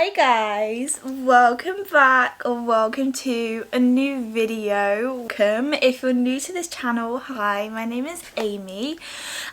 Hi guys, welcome back or welcome to a new video. Welcome if you're new to this channel. Hi, my name is Amy,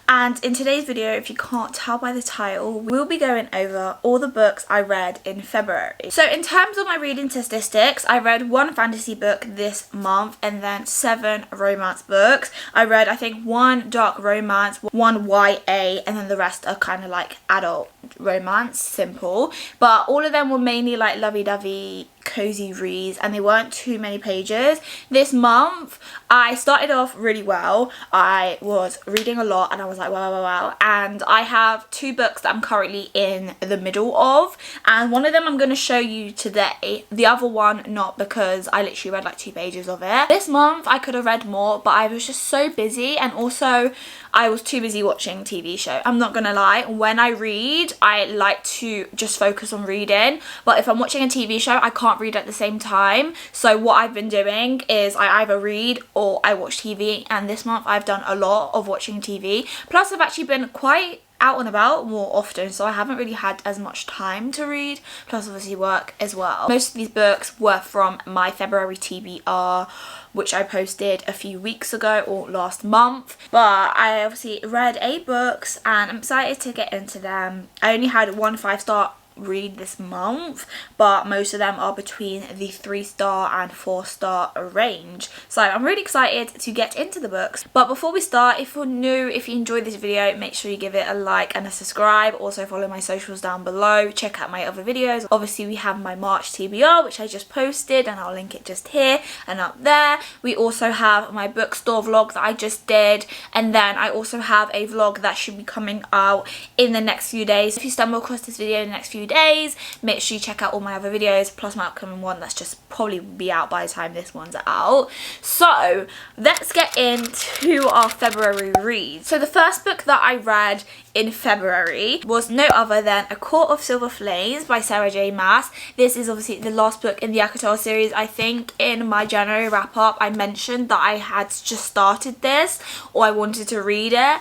and in today's video, if you can't tell by the title, we'll be going over all the books I read in February. So in terms of my reading statistics, I read 1 fantasy book this month and then 7 romance books. I read I think 1 dark romance, 1 YA, and then the rest are kind of like adult romance, simple, but all of them were mainly like lovey-dovey cozy reads and they weren't too many pages. This month I started off really well. I was reading a lot and I was like wow, and I have 2 books that I'm currently in the middle of, and one of them I'm going to show you today, the other one not, because I literally read like 2 pages of it. This month I could have read more, but I was just so busy, and also I was too busy watching TV show. I'm not gonna lie, when I read I like to just focus on reading, but if I'm watching a TV show I can't read at the same time. So what I've been doing is I either read or I watch TV, and this month I've done a lot of watching TV. Plus I've actually been quite out and about more often, so I haven't really had as much time to read, plus obviously work as well. Most of these books were from my February TBR, which I posted a few weeks ago or last month, but I obviously read 8 books and I'm excited to get into them. I only had 1 5-star read this month, but most of them are between the 3-star and 4-star range, so I'm really excited to get into the books. But before we start, if you're new, if you enjoyed this video, make sure you give it a like and a subscribe. Also follow my socials down below, check out my other videos. Obviously we have my March TBR, which I just posted, and I'll link it just here and up there. We also have my bookstore vlog that I just did, and then I also have a vlog that should be coming out in the next few days. If you stumble across this video in the next few days, make sure you check out all my other videos, plus my upcoming one that's just probably be out by the time this one's out. So let's get into our February reads. So the first book that I read in February was no other than A Court of Silver Flames by Sarah J Maas. This is obviously the last book in the ACOTAR series. I think in my January wrap up I mentioned that I had just started this, or I wanted to read it, and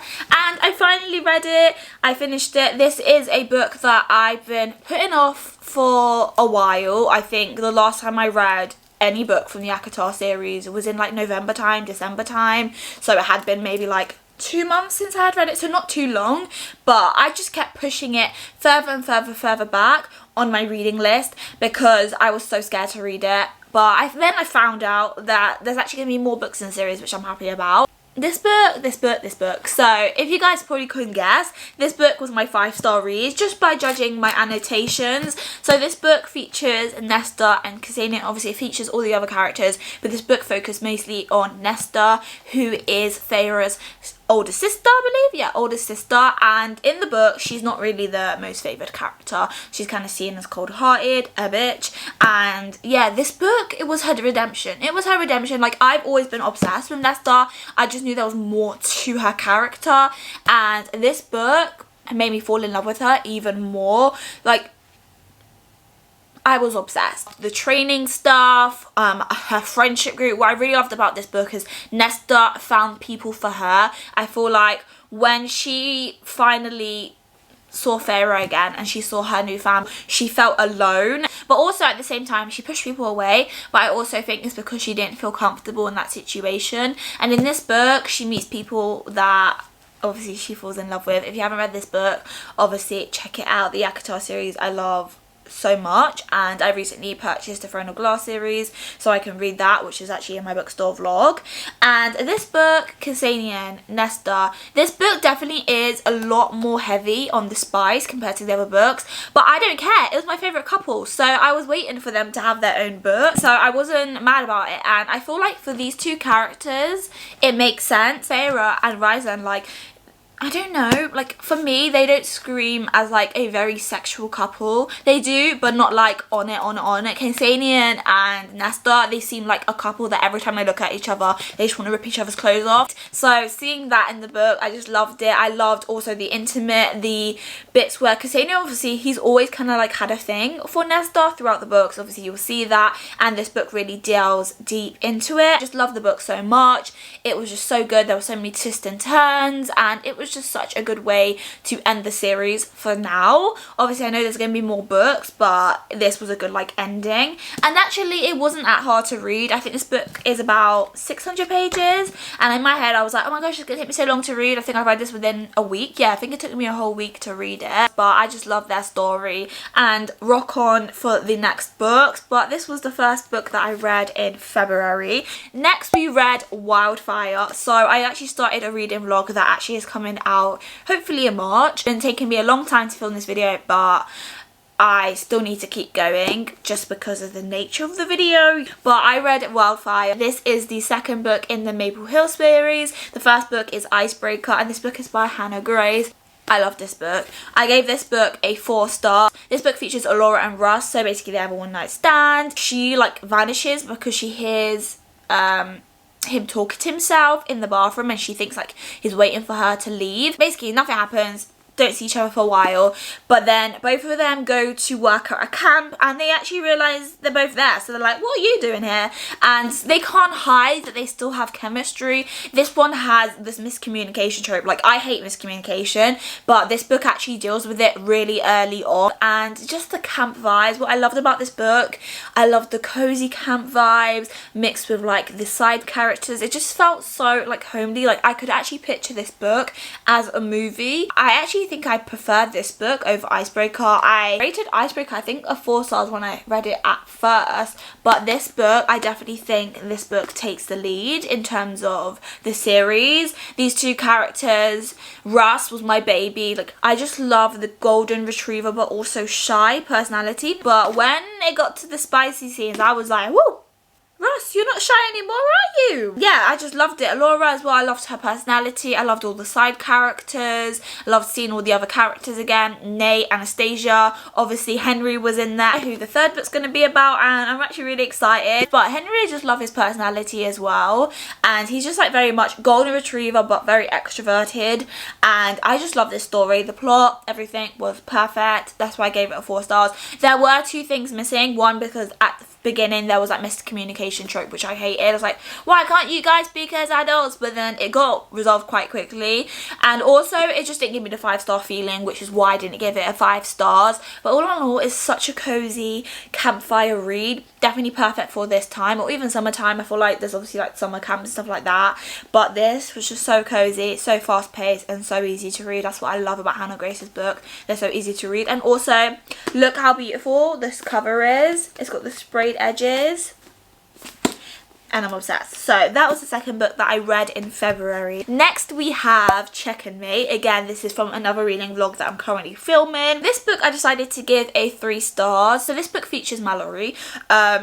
I finally read it. I finished it. This is a book that I've been putting off for a while. I think the last time I read any book from the ACOTAR series was in like November time, December time, so it had been maybe like 2 months since I had read it, so not too long, but I just kept pushing it further and further back on my reading list because I was so scared to read it. But then I found out that there's actually going to be more books in the series, which I'm happy about. This book. So if you guys probably couldn't guess, this book was my 5-star read just by judging my annotations. So this book features Nesta and Catharina. Obviously it features all the other characters, but this book focused mostly on Nesta, who is Feyre's older sister, I believe. Yeah, older sister. And in the book she's not really the most favoured character. She's kind of seen as cold-hearted, a bitch, and yeah, this book, it was her redemption. It was her redemption. Like, I've always been obsessed with Nesta. I just knew there was more to her character, and this book made me fall in love with her even more. Like, I was obsessed. The training stuff, her friendship group. What I really loved about this book is Nesta found people for her. I feel like when she finally saw Ferrell again and she saw her new family, she felt alone, but also at the same time she pushed people away. But I also think it's because she didn't feel comfortable in that situation, and in this book she meets people that obviously she falls in love with. If you haven't read this book, obviously check it out. The ACOTAR series I love so much, and I recently purchased the Ferrell Glass series so I can read that, which is actually in my bookstore vlog. And this book, Catharina, Nesta, this book definitely is a lot more heavy on the spice compared to the other books, but I don't care. It was my favourite couple, so I was waiting for them to have their own book, so I wasn't mad about it. And I feel like for these 2 characters it makes sense. Sarah and Ryzen, like, I don't know, like, for me, they don't scream as like a very sexual couple. They do, but not like on it. Catharina and Nesta, they seem like a couple that every time they look at each other, they just want to rip each other's clothes off. So seeing that in the book, I just loved it. I loved also the intimate, the bits where Catharina, obviously, he's always kind of like had a thing for Nesta throughout the books. Obviously, you'll see that, and this book really delves deep into it. I just love the book so much. It was just so good. There were so many twists and turns, and it was was just such a good way to end the series for now. Obviously I know there's going to be more books, but this was a good like ending. And actually it wasn't that hard to read. I think this book is about 600 pages, and in my head I was like, oh my gosh, it's going to take me so long to read. I think I read this within a week. Yeah, I think it took me a whole week to read it, but I just love their story and rock on for the next books. But this was the first book that I read in February. Next we read Wildfire. So I actually started a reading vlog that actually is coming out hopefully in March. It's been taking me a long time to film this video, but I still need to keep going just because of the nature of the video. But I read Wildfire. This is the second book in the Maple Hill series. The first book is Icebreaker, and this book is by Hannah Grace. I love this book. I gave this book a 4 stars. This book features Alora and Russ, so basically they have a one night stand. She like vanishes because she hears him talking to himself in the bathroom, and she thinks like he's waiting for her to leave. Basically nothing happens, don't see each other for a while, but then both of them go to work at a camp, and they actually realise they're both there. So they're like, what are you doing here? And they can't hide that they still have chemistry. This one has this miscommunication trope. Like, I hate miscommunication, but this book actually deals with it really early on. And just the camp vibes, what I loved about this book, I loved the cozy camp vibes mixed with like the side characters. It just felt so like homely. Like, I could actually picture this book as a movie. I actually think I preferred this book over Icebreaker. I rated Icebreaker I think a 4 stars when I read it at first, but this book, I definitely think this book takes the lead in terms of the series. These two characters, Russ was my baby. Like, I just love the golden retriever but also shy personality, but when it got to the spicy scenes I was like, woo! Russ, you're not shy anymore, are you? Yeah, I just loved it. Laura as well, I loved her personality. I loved all the side characters. I loved seeing all the other characters again. Nate, Anastasia, obviously Henry was in there, who the third book's going to be about, and I'm actually really excited. But Henry, I just love his personality as well. And he's just like very much golden retriever but very extroverted. And I just love this story. The plot, everything was perfect. That's why I gave it a 4 stars. There were 2 things missing. One, because at the beginning there was like miscommunication trope, which I hated. I was like, why can't you guys speak as adults? But then it got resolved quite quickly, and also it just didn't give me the 5-star feeling, which is why I didn't give it a 5 stars. But all in all, it's such a cozy campfire read, definitely perfect for this time or even summertime. I feel like there's obviously like summer camps and stuff like that, but this was just so cozy, so fast paced and so easy to read. That's what I love about Hannah Grace's book. They're so easy to read. And also look how beautiful this cover is. It's got the sprayed edges and I'm obsessed. So that was the second book that I read in February. Next we have Check and Mate. Again, this is from another reading vlog that I'm currently filming. This book I decided to give a 3 stars. So this book features Mallory.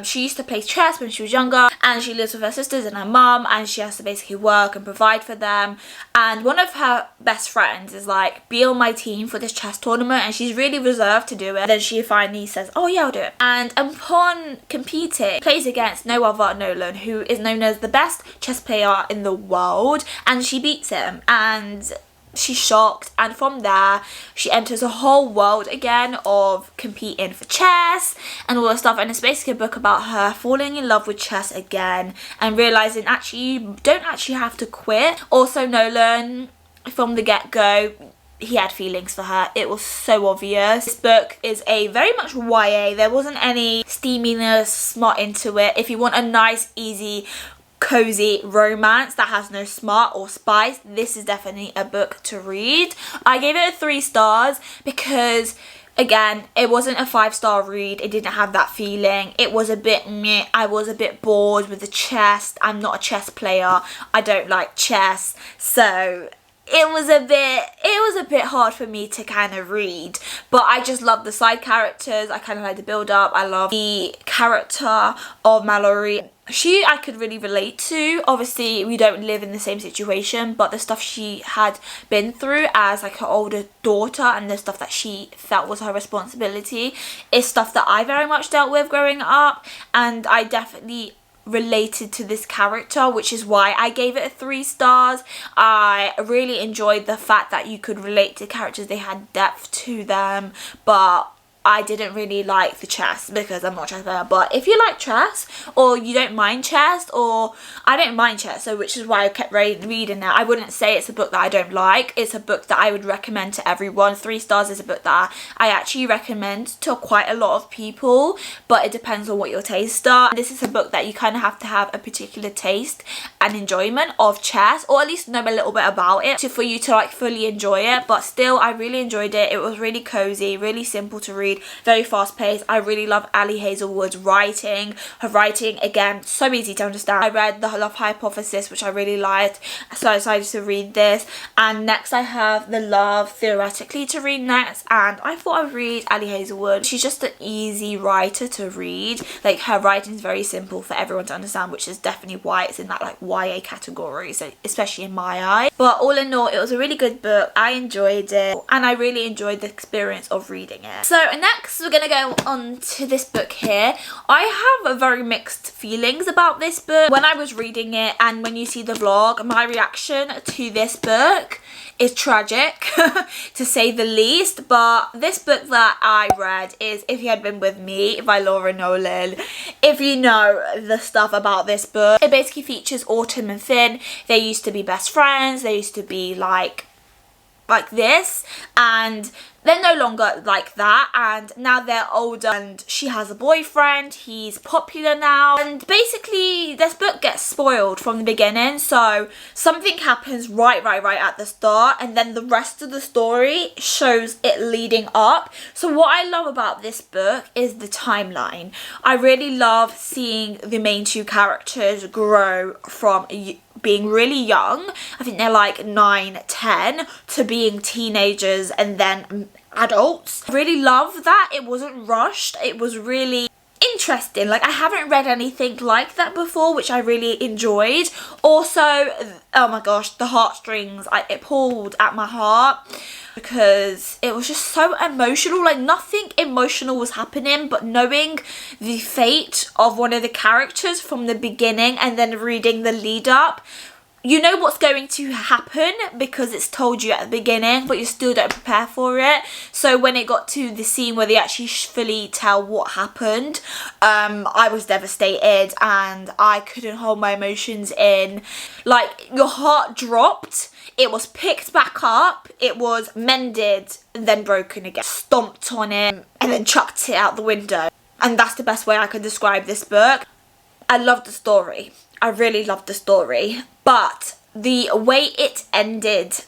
She used to play chess when she was younger, and she lives with her sisters and her mum, and she has to basically work and provide for them. And one of her best friends is like, be on my team for this chess tournament, and she's really reserved to do it. Then she finally says, oh yeah, I'll do it. And upon competing, plays against no other Nolan, who is known as the best chess player in the world, and she beats him, and she's shocked. And from there she enters a whole world again of competing for chess and all that stuff, and it's basically a book about her falling in love with chess again and realizing actually you don't actually have to quit. Also, Nolan from the get-go, he had feelings for her. It was so obvious. This book is a very much YA. There wasn't any steaminess, smart into it. If you want a nice, easy, cozy romance that has no smart or spice, this is definitely a book to read. I gave it a 3 stars because, again, it wasn't a 5-star read. It didn't have that feeling. It was a bit meh. I was a bit bored with the chess. I'm not a chess player. I don't like chess. So it was a bit hard for me to kind of read, but I just love the side characters. I kind of like the build up. I love the character of Mallory. I could really relate to. Obviously we don't live in the same situation, but the stuff she had been through as like her older daughter and the stuff that she felt was her responsibility is stuff that I very much dealt with growing up, and I definitely related to this character, which is why I gave it a 3 stars. I really enjoyed the fact that you could relate to characters, they had depth to them, but I didn't really like the chess because I'm not a chess player. But if you like chess, or you don't mind chess, or I don't mind chess, so which is why I kept reading it. I wouldn't say it's a book that I don't like. It's a book that I would recommend to everyone. 3 stars is a book that I actually recommend to quite a lot of people, but it depends on what your tastes are. And this is a book that you kind of have to have a particular taste and enjoyment of chess, or at least know a little bit about it for you to like fully enjoy it. But still, I really enjoyed it. It was really cozy, really simple to read, very fast paced. I really love Ali Hazelwood's writing. Her writing, again, so easy to understand. I read The Love Hypothesis, which I really liked, so I decided to read this. And next I have The Love Theoretically to read next, and I thought I'd read Ali Hazelwood. She's just an easy writer to read. Like, her writing is very simple for everyone to understand, which is definitely why it's in that like YA category, so especially in my eye. But all in all, it was a really good book. I enjoyed it, and I really enjoyed the experience of reading it. So next we're gonna go on to this book here. I have a very mixed feelings about this book. When I was reading it, and when you see the vlog, my reaction to this book is tragic to say the least. But this book that I read is If You Had Been With Me by Laura Nolan. If you know the stuff about this book, it basically features Autumn and Finn. They used to be best friends. They used to be like this, and they're no longer like that, and now they're older and she has a boyfriend. He's popular now, and basically this book gets spoiled from the beginning. So something happens right at the start, and then the rest of the story shows it leading up. So what I love about this book is the timeline. I really love seeing the main 2 characters grow from being really young, I think they're like 9, 10, to being teenagers and then adults. I really love that. It wasn't rushed. It was really interesting. Like, I haven't read anything like that before, which I really enjoyed. Also, oh my gosh, the heartstrings, it pulled at my heart because it was just so emotional. Like, nothing emotional was happening, but knowing the fate of one of the characters from the beginning and then reading the lead up, you know what's going to happen because it's told you at the beginning, but you still don't prepare for it. So when it got to the scene where they actually fully tell what happened, I was devastated and I couldn't hold my emotions in. Like, your heart dropped. It was picked back up, it was mended, and then broken again. Stomped on it, and then chucked it out the window. And that's the best way I could describe this book. I loved the story. I really loved the story. But the way it ended,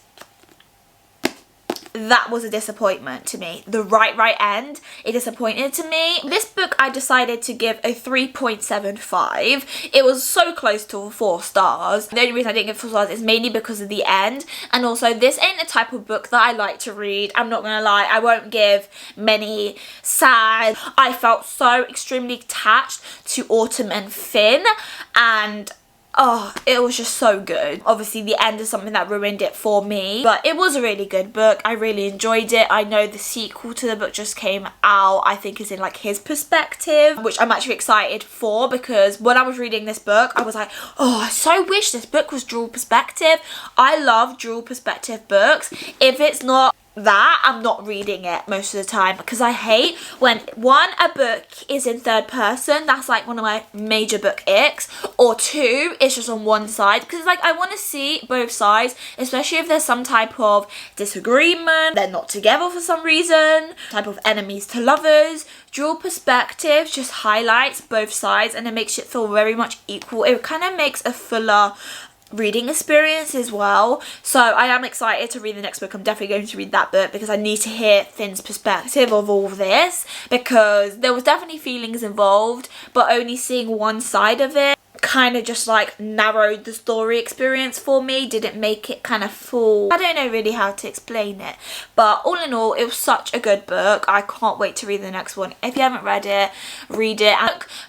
that was a disappointment to me. The right end, it disappointed to me. This book I decided to give a 3.75. It was so close to 4 stars. The only reason I didn't give 4 stars is mainly because of the end, and also this ain't the type of book that I like to read. I'm not gonna lie, I won't give many sad. I felt so extremely attached to Autumn and Finn, and oh, it was just so good. Obviously, the end is something that ruined it for me, but it was a really good book. I really enjoyed it. I know the sequel to the book just came out. I think is in like his perspective, which I'm actually excited for, because when I was reading this book, I was like, oh, I so wish this book was dual perspective. I love dual perspective books. If it's not that, I'm not reading it most of the time, because I hate when a book is in 3rd person. That's like one of my major book icks. Or 2, it's just on one side, because like I want to see both sides, especially if there's some type of disagreement, they're not together for some reason, type of enemies to lovers. Dual perspective just highlights both sides and it makes it feel very much equal. It kind of makes a fuller reading experience as well. So I am excited to read the next book. I'm definitely going to read that book because I need to hear Finn's perspective of all of this, because there was definitely feelings involved, but only seeing one side of it kind of just like narrowed the story experience for me, didn't make it kind of full. I don't know really how to explain it, but all in all, it was such a good book. I can't wait to read the next one. If you haven't read it, read it.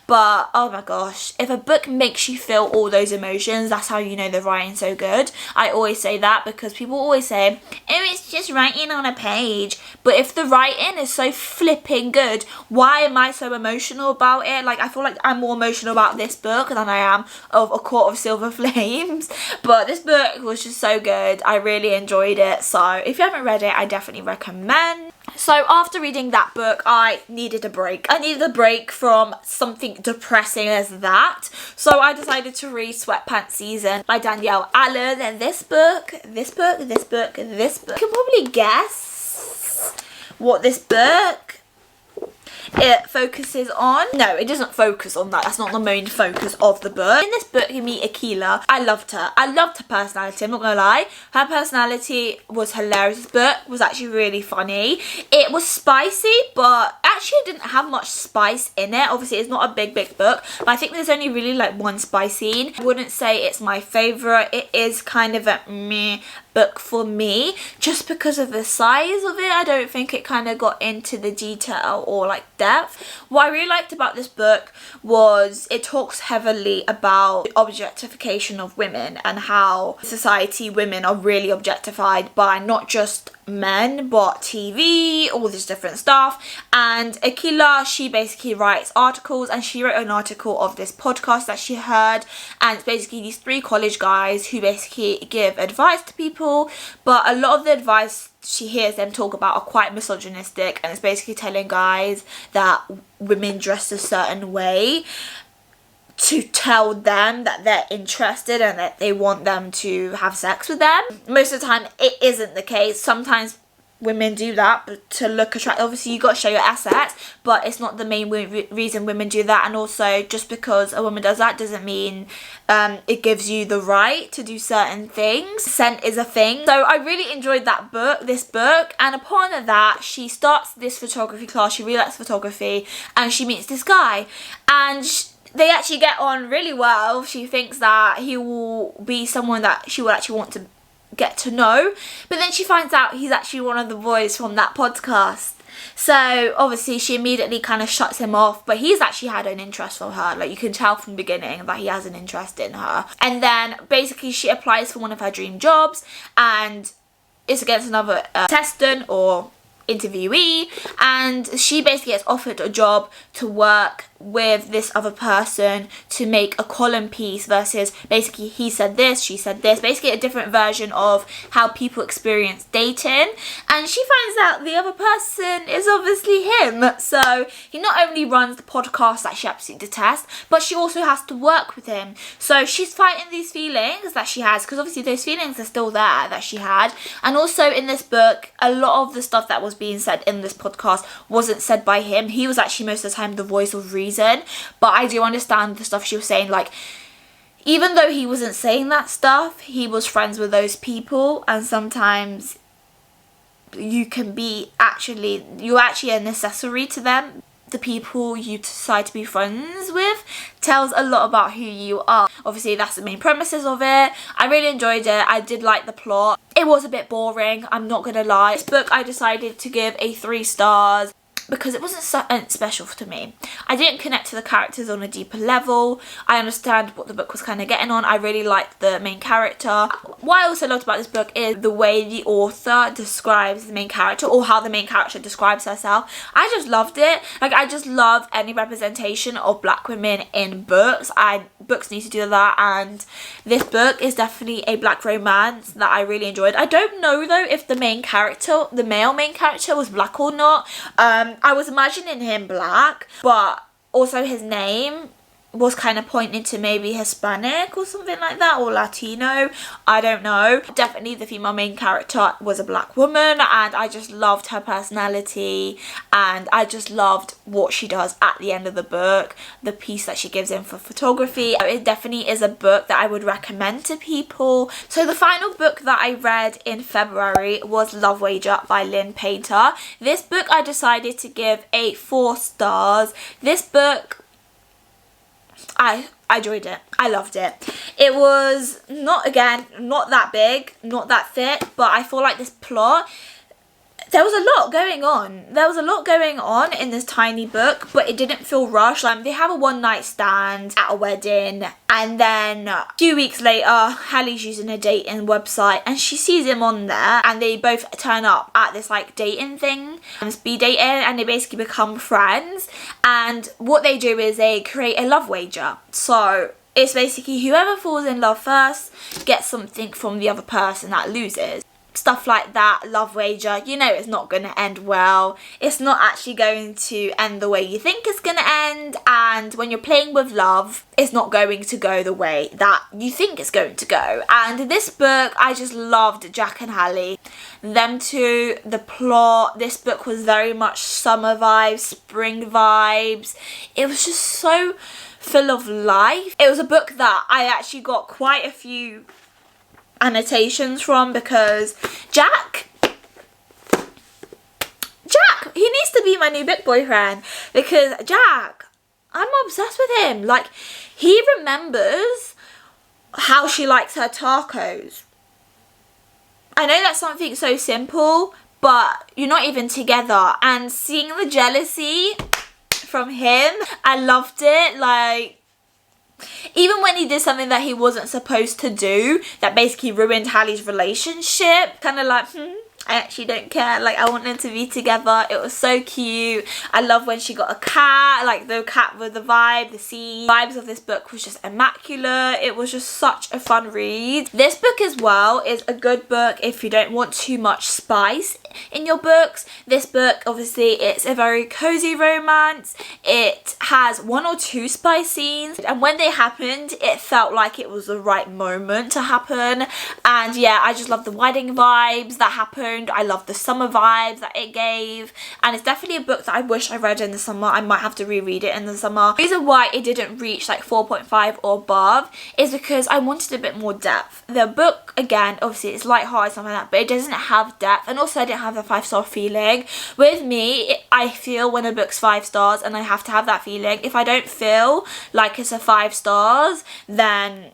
But oh my gosh, if a book makes you feel all those emotions, that's how you know the writing's so good. I always say that because people always say, oh, it's just writing on a page. But if the writing is so flipping good, why am I so emotional about it? Like, I feel like I'm more emotional about this book than I am of A Court of Silver Flames. But this book was just so good. I really enjoyed it. So if you haven't read it, I definitely recommend. So after reading that book, I needed a break. I needed a break from something depressing as that. So I decided to read Sweatpants Season by Danielle Allen. And this book. You can probably guess what this book it focuses on. No, it doesn't focus on that. That's not the main focus of the book. In this book, you meet Akila. I loved her. I loved her personality. I'm not gonna lie. Her personality was hilarious. This book was actually really funny. It was spicy, but actually it didn't have much spice in it. Obviously, it's not a big book, but I think there's only really like one spice scene. I wouldn't say it's my favourite. It is kind of a meh book for me, just because of the size of it. I don't think it kind of got into the detail or like depth. What I really liked about this book was it talks heavily about the objectification of women and how society women are really objectified by not just men but TV, all this different stuff. And Akila, she basically writes articles, and she wrote an article of this podcast that she heard, and it's basically these 3 college guys who basically give advice to people, but a lot of the advice she hears them talk about are quite misogynistic, and it's basically telling guys that women dress a certain way to tell them that they're interested and that they want them to have sex with them. Most of the time it isn't the case. Sometimes women do that to look attractive. Obviously you got to show your assets, but it's not the main reason women do that. And also, just because a woman does that doesn't mean it gives you the right to do certain things. Consent is a thing. So I really enjoyed this book, and upon that she starts this photography class. She really likes photography, and she meets this guy, and they actually get on really well. She thinks that he will be someone that she will actually want to get to know, but then she finds out he's actually one of the boys from that podcast. So obviously she immediately kind of shuts him off, but he's actually had an interest for her. Like, you can tell from the beginning that he has an interest in her. And then basically she applies for one of her dream jobs, and it's against another contestant or interviewee, and she basically gets offered a job to work with this other person to make a column piece versus basically he said this, she said this, basically a different version of how people experience dating. And she finds out the other person is obviously him. So he not only runs the podcast that she absolutely detests, but she also has to work with him. So she's fighting these feelings that she has, because obviously those feelings are still there that she had. And also in this book, a lot of the stuff that was being said in this podcast wasn't said by him. He was actually most of the time the voice of reason. But I do understand the stuff she was saying. Like, even though he wasn't saying that stuff, he was friends with those people, and sometimes you're actually an accessory to them. The people you decide to be friends with tells a lot about who you are. Obviously that's the main premises of it. I really enjoyed it. I did like the plot. It was a bit boring, I'm not gonna lie. This book I decided to give a 3 stars because it wasn't something special to me. I didn't connect to the characters on a deeper level. I understand what the book was kind of getting on. I really liked the main character. What I also loved about this book is the way the author describes the main character, or how the main character describes herself. I just loved it. Like, I just love any representation of black women in books. Books need to do that, and this book is definitely a black romance that I really enjoyed. I don't know though if the male main character was black or not. I was imagining him black, but also his name was kind of pointing to maybe Hispanic or something like that, or Latino. I don't know. Definitely the female main character was a black woman, and I just loved her personality, and I just loved what she does at the end of the book, the piece that she gives in for photography. It definitely is a book that I would recommend to people. So the final book that I read in February was Love Wager by Lynn Painter. This book I decided to give a 4 stars. This book, I enjoyed it. I loved it. It was not that big, not that thick, but I feel like this plot, there was a lot going on. There was a lot going on in this tiny book, but it didn't feel rushed. Like, they have a one-night stand at a wedding, and then a few weeks later, Hallie's using a dating website, and she sees him on there, and they both turn up at this like dating thing, speed dating, and they basically become friends. And what they do is they create a love wager. So it's basically whoever falls in love first gets something from the other person that loses. stuff like that, love wager, you know it's not going to end well. It's not actually going to end the way you think it's going to end, and when you're playing with love, it's not going to go the way that you think it's going to go. And this book, I just loved Jack and Hallie. Them two, the plot, this book was very much summer vibes, spring vibes. It was just so full of life. It was a book that I actually got quite a few annotations from, because Jack, he needs to be my new book boyfriend, because Jack, I'm obsessed with him. Like, he remembers how she likes her tacos. I know that's something so simple, but you're not even together, and seeing the jealousy from him, I loved it. Like, even when he did something that he wasn't supposed to do, that basically ruined Hallie's relationship, kind of like, I actually don't care, like, I want them to be together. It was so cute. I love when she got a cat, like the cat with the vibe, the scene. Vibes of this book was just immaculate. It was just such a fun read. This book as well is a good book if you don't want too much spice in your books. This book, obviously, it's a very cozy romance. It has 1 or 2 spice scenes, and when they happened, it felt like it was the right moment to happen. And yeah, I just love the wedding vibes that happened. I love the summer vibes that it gave, and it's definitely a book that I wish I read in the summer. I might have to reread it in the summer. The reason why it didn't reach like 4.5 or above is because I wanted a bit more depth. The book, again, obviously it's lighthearted, something like that, but it doesn't have depth, and also I didn't have the 5-star feeling. With me, I feel when a book's 5 stars, and I have to have that feeling. If I don't feel like it's a 5 stars, then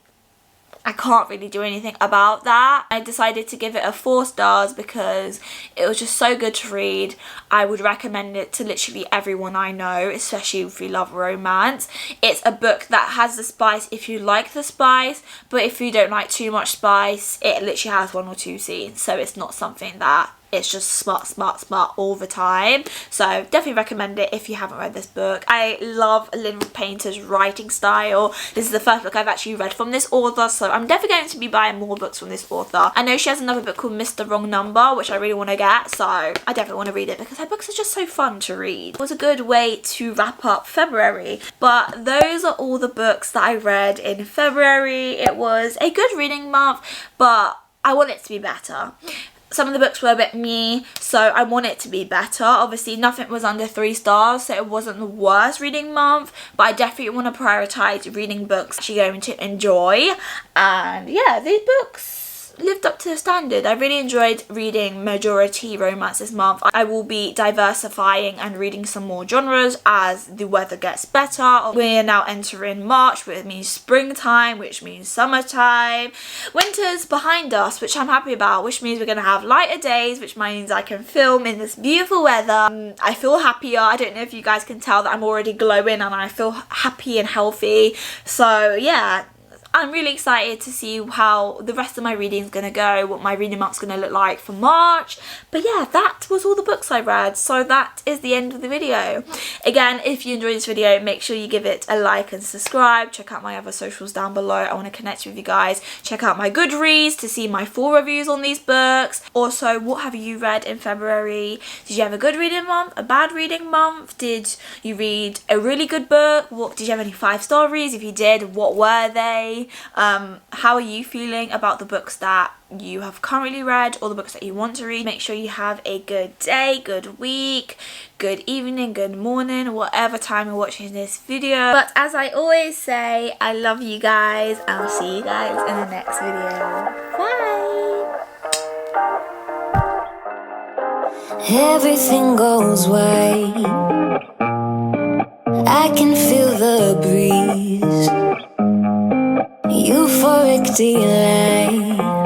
I can't really do anything about that. I decided to give it a 4 stars because it was just so good to read. I would recommend it to literally everyone I know, especially if you love romance. It's a book that has the spice if you like the spice, but if you don't like too much spice, it literally has 1 or 2 scenes, so it's not something that it's just smart all the time. So definitely recommend it if you haven't read this book. I love Lynn Painter's writing style. This is the first book I've actually read from this author, so I'm definitely going to be buying more books from this author. I know she has another book called Mr. Wrong Number, which I really want to get, so I definitely want to read it because her books are just so fun to read. It was a good way to wrap up February. But those are all the books that I read in February. It was a good reading month, but I want it to be better. Some of the books were a bit meh, so I want it to be better. Obviously, nothing was under 3 stars, so it wasn't the worst reading month, but I definitely want to prioritise reading books you're going to enjoy. And yeah, these books lived up to the standard. I really enjoyed reading majority romance this month. I will be diversifying and reading some more genres as the weather gets better. We're now entering March, which means springtime, which means summertime. Winter's behind us, which I'm happy about, which means we're going to have lighter days, which means I can film in this beautiful weather. I feel happier. I don't know if you guys can tell that I'm already glowing and I feel happy and healthy. So yeah, I'm really excited to see how the rest of my reading is going to go, what my reading month's going to look like for March. But yeah, that was all the books I read, so that is the end of the video. Again, if you enjoyed this video, make sure you give it a like and subscribe. Check out my other socials down below. I want to connect with you guys. Check out my Goodreads to see my full reviews on these books. Also, what have you read in February? Did you have a good reading month, a bad reading month? Did you read a really good book? Did you have any 5-star reads? If you did, what were they? How are you feeling about the books that you have currently read or the books that you want to read? Make sure you have a good day, good week, good evening, good morning, whatever time you're watching this video. But as I always say, I love you guys. I'll see you guys in the next video. Bye! Everything goes right. I can feel the breeze. Euphoric delight.